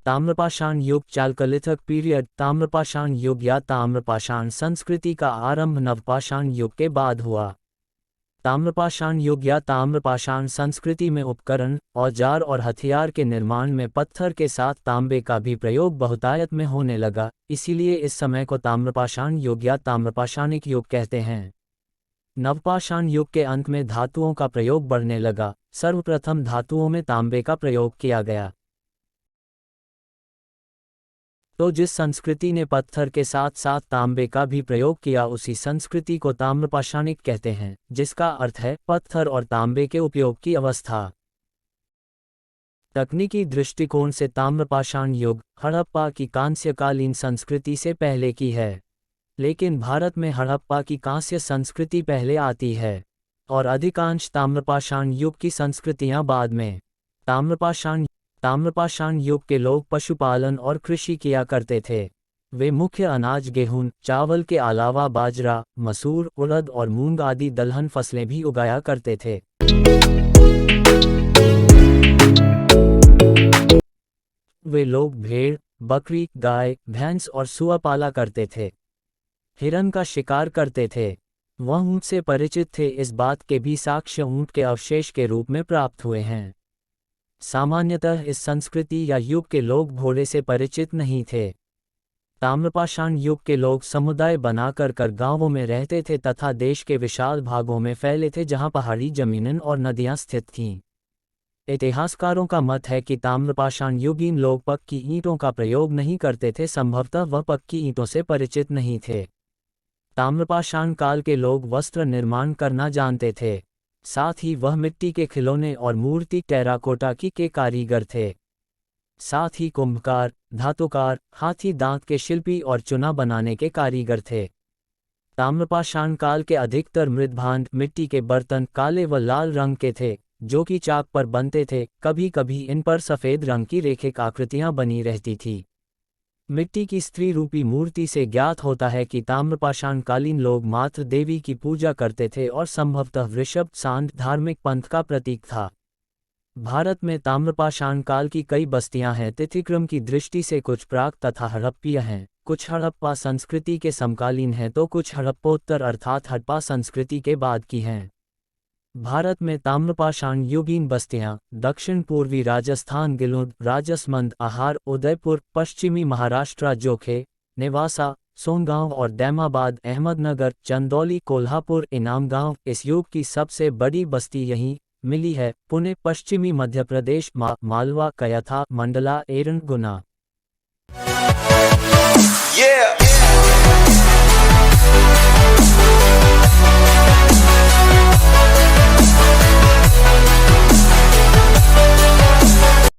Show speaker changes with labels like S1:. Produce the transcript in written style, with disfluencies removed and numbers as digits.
S1: ताम्रपाषाण युग चालकलिथिक पीरियड। ताम्रपाषाण युग या ताम्रपाषाण संस्कृति का आरंभ नवपाषाण युग के बाद हुआ। ताम्रपाषाण युग या ताम्रपाषाण संस्कृति में उपकरण, औजार और हथियार के निर्माण में पत्थर के साथ तांबे का भी प्रयोग बहुतायत में होने लगा, इसीलिए इस समय को ताम्रपाषाण युग या ताम्रपाषाणिक युग कहते हैं। नवपाषाण युग के अंत में धातुओं का प्रयोग बढ़ने लगा। सर्वप्रथम धातुओं में तांबे का प्रयोग किया गया। तो जिस संस्कृति ने पत्थर के साथ साथ तांबे का भी प्रयोग किया उसी संस्कृति को ताम्रपाषाणिक कहते हैं, जिसका अर्थ है पत्थर और तांबे के उपयोग की अवस्था। तकनीकी दृष्टिकोण से ताम्रपाषाण युग हड़प्पा की कांस्यकालीन संस्कृति से पहले की है, लेकिन भारत में हड़प्पा की कांस्य संस्कृति पहले आती है और अधिकांश ताम्रपाषाण युग की संस्कृतियां बाद में। ताम्रपाषाण युग के लोग पशुपालन और कृषि किया करते थे। वे मुख्य अनाज गेहूं, चावल के अलावा बाजरा, मसूर, उड़द और मूंग आदि दलहन फसलें भी उगाया करते थे। वे लोग भेड़, बकरी, गाय, भैंस और सुअर पाला करते थे। हिरन का शिकार करते थे। वह ऊंट से परिचित थे। इस बात के भी साक्ष्य ऊंट के अवशेष के रूप में प्राप्त हुए हैं। सामान्यतः इस संस्कृति या युग के लोग घोड़े से परिचित नहीं थे। ताम्रपाषाण युग के लोग समुदाय बनाकर गांवों में रहते थे तथा देश के विशाल भागों में फैले थे जहां पहाड़ी जमीनें और नदियां स्थित थीं। इतिहासकारों का मत है कि ताम्रपाषाण युगीन लोग पक्की ईंटों का प्रयोग नहीं करते थे। संभवतः वह पक्की ईंटों से परिचित नहीं थे। ताम्रपाषाण काल के लोग वस्त्र निर्माण करना जानते थे। साथ ही वह मिट्टी के खिलौने और मूर्ति टेराकोटा की के कारीगर थे। साथ ही कुंभकार, धातुकार, हाथी दांत के शिल्पी और चुना बनाने के कारीगर थे। ताम्रपाषाण काल के अधिकतर मृदभांड मिट्टी के बर्तन काले व लाल रंग के थे, जो कि चाक पर बनते थे। कभी कभी इन पर सफ़ेद रंग की रेखिक आकृतियां बनी रहती थी। मिट्टी की स्त्री रूपी मूर्ति से ज्ञात होता है कि ताम्रपाषाण कालीन लोग मातृ देवी की पूजा करते थे और संभवतः वृषभ सांड धार्मिक पंथ का प्रतीक था। भारत में ताम्रपाषाण काल की कई बस्तियां हैं। तिथिक्रम की दृष्टि से कुछ प्राक तथा हड़प्पीय हैं, कुछ हड़प्पा संस्कृति के समकालीन हैं तो कुछ हड़प्पोत्तर अर्थात हड़प्पा संस्कृति के बाद की हैं। भारत में ताम्रपाषाण युगीन बस्तियां दक्षिण पूर्वी राजस्थान गिलोद, राजसमंद, आहार, उदयपुर, पश्चिमी महाराष्ट्र जोखे, नेवासा, सोनगांव और दैमाबाद, अहमदनगर, चंदौली, कोल्हापुर, इनामगांव। इस युग की सबसे बड़ी बस्ती यहीं मिली है। पुणे, पश्चिमी मध्य प्रदेश, मालवा, कयाथा, मंडला, एरन, गुना। Yeah.